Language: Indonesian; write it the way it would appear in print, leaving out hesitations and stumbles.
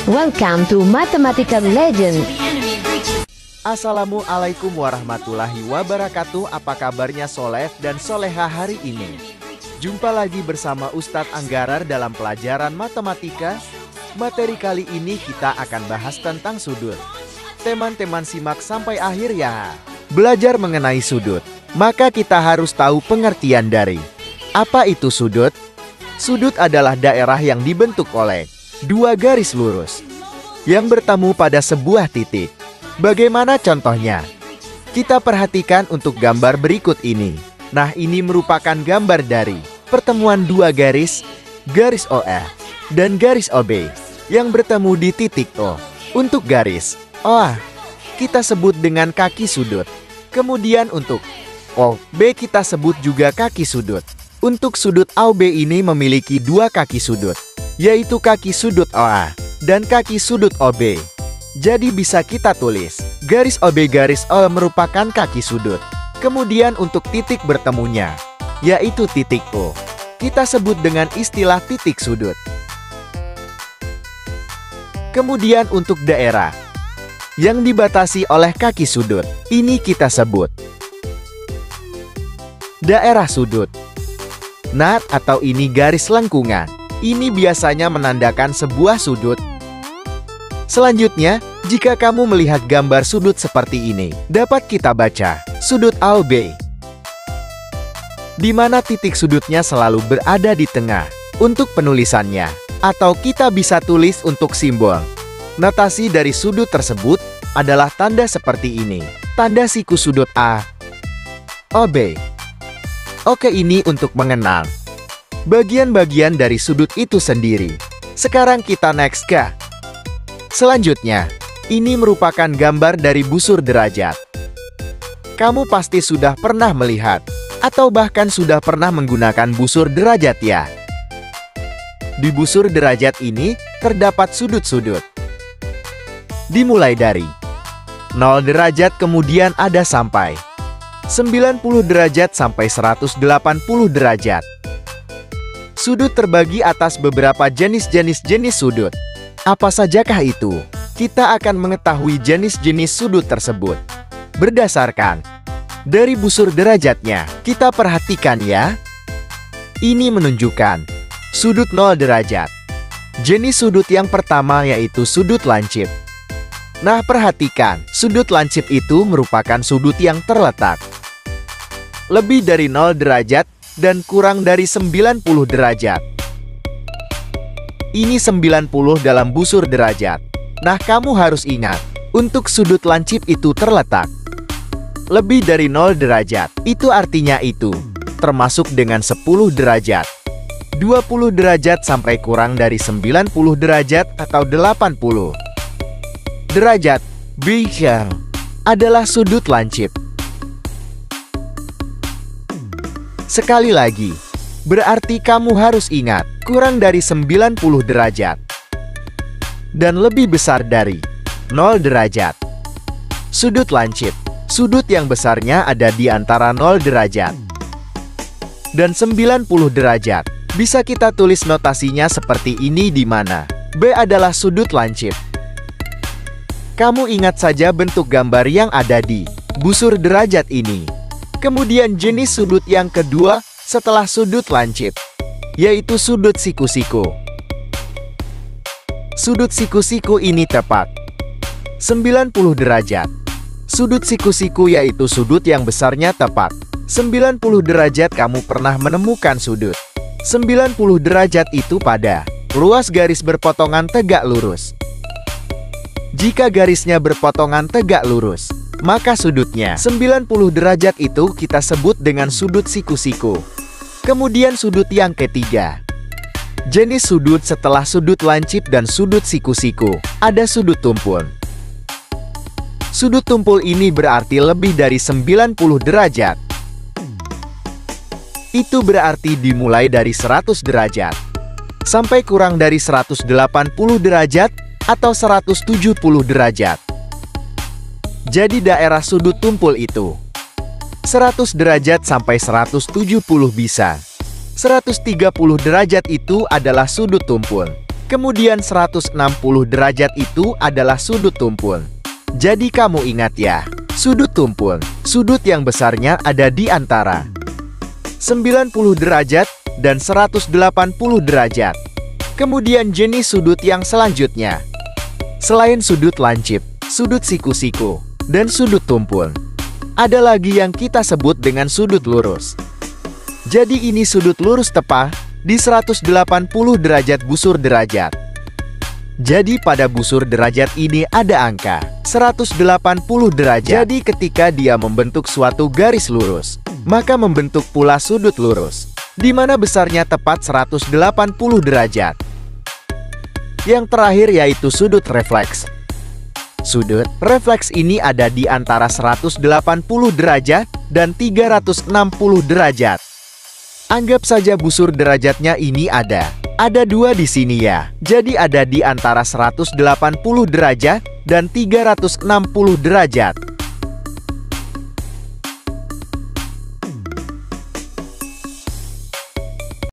Welcome to Mathematical Legend. Assalamualaikum warahmatullahi wabarakatuh. Apa kabarnya Soleh dan Soleha hari ini? Jumpa lagi bersama Ustadz Anggarar dalam pelajaran matematika. Materi kali ini kita akan bahas tentang sudut. Teman-teman simak sampai akhir ya. Belajar mengenai sudut, maka kita harus tahu pengertian dari apa itu sudut. Sudut adalah daerah yang dibentuk oleh dua garis lurus yang bertemu pada sebuah titik. Bagaimana contohnya? Kita perhatikan untuk gambar berikut ini. Nah, ini merupakan gambar dari pertemuan dua garis OA dan garis OB yang bertemu di titik O. Untuk garis OA kita sebut dengan kaki sudut. Kemudian untuk OB kita sebut juga kaki sudut. Untuk sudut AOB ini memiliki dua kaki sudut, yaitu kaki sudut OA dan kaki sudut OB. Jadi bisa kita tulis, garis OB garis O merupakan kaki sudut. Kemudian untuk titik bertemunya, yaitu titik O, kita sebut dengan istilah titik sudut. Kemudian untuk daerah yang dibatasi oleh kaki sudut, ini kita sebut daerah sudut. Nah, atau ini garis lengkungan. Ini biasanya menandakan sebuah sudut. Selanjutnya, jika kamu melihat gambar sudut seperti ini, dapat kita baca sudut AOB, di mana titik sudutnya selalu berada di tengah. Untuk penulisannya, atau kita bisa tulis untuk simbol. Notasi dari sudut tersebut adalah tanda seperti ini. Tanda siku sudut A, OB. Oke, ini untuk mengenal bagian-bagian dari sudut itu sendiri. Sekarang kita next ke selanjutnya. Ini merupakan gambar dari busur derajat. Kamu pasti sudah pernah melihat atau bahkan sudah pernah menggunakan busur derajat ya. Di busur derajat ini terdapat sudut-sudut. Dimulai dari 0 derajat kemudian ada sampai 90 derajat sampai 180 derajat. Sudut terbagi atas beberapa jenis-jenis sudut. Apa sajakah itu? Kita akan mengetahui jenis-jenis sudut tersebut berdasarkan dari busur derajatnya. Kita perhatikan ya. Ini menunjukkan sudut 0 derajat. Jenis sudut yang pertama yaitu sudut lancip. Nah, perhatikan, sudut lancip itu merupakan sudut yang terletak lebih dari 0 derajat dan kurang dari 90 derajat. Ini 90 dalam busur derajat. Nah, kamu harus ingat, untuk sudut lancip itu terletak lebih dari 0 derajat. Itu artinya itu termasuk dengan 10 derajat, 20 derajat sampai kurang dari 90 derajat atau 80 derajat. Bicara adalah sudut lancip. Sekali lagi, berarti kamu harus ingat, kurang dari 90 derajat dan lebih besar dari 0 derajat. Sudut lancip, sudut yang besarnya ada di antara 0 derajat dan 90 derajat. Bisa kita tulis notasinya seperti ini di mana B adalah sudut lancip. Kamu ingat saja bentuk gambar yang ada di busur derajat ini. Kemudian jenis sudut yang kedua setelah sudut lancip, yaitu sudut siku-siku. Sudut siku-siku ini tepat 90 derajat. Sudut siku-siku yaitu sudut yang besarnya tepat 90 derajat. Kamu pernah menemukan sudut 90 derajat itu pada ruas garis berpotongan tegak lurus. Jika garisnya berpotongan tegak lurus, maka sudutnya 90 derajat itu kita sebut dengan sudut siku-siku. Kemudian sudut yang ketiga, jenis sudut setelah sudut lancip dan sudut siku-siku, ada sudut tumpul. Sudut tumpul ini berarti lebih dari 90 derajat. Itu berarti dimulai dari 100 derajat sampai kurang dari 180 derajat atau 170 derajat. Jadi daerah sudut tumpul itu 100 derajat sampai 170 bisa. 130 derajat itu adalah sudut tumpul. Kemudian 160 derajat itu adalah sudut tumpul. Jadi kamu ingat ya, sudut tumpul, sudut yang besarnya ada di antara 90 derajat dan 180 derajat. Kemudian jenis sudut yang selanjutnya. Selain sudut lancip, sudut siku-siku, dan sudut tumpul, ada lagi yang kita sebut dengan sudut lurus. Jadi ini sudut lurus tepat di 180 derajat busur derajat. Jadi pada busur derajat ini ada angka 180 derajat. Jadi ketika dia membentuk suatu garis lurus, maka membentuk pula sudut lurus, di mana besarnya tepat 180 derajat. Yang terakhir yaitu sudut refleks. Sudut refleks ini ada di antara 180 derajat dan 360 derajat. Anggap saja busur derajatnya ini ada dua di sini ya. Jadi ada di antara 180 derajat dan 360 derajat.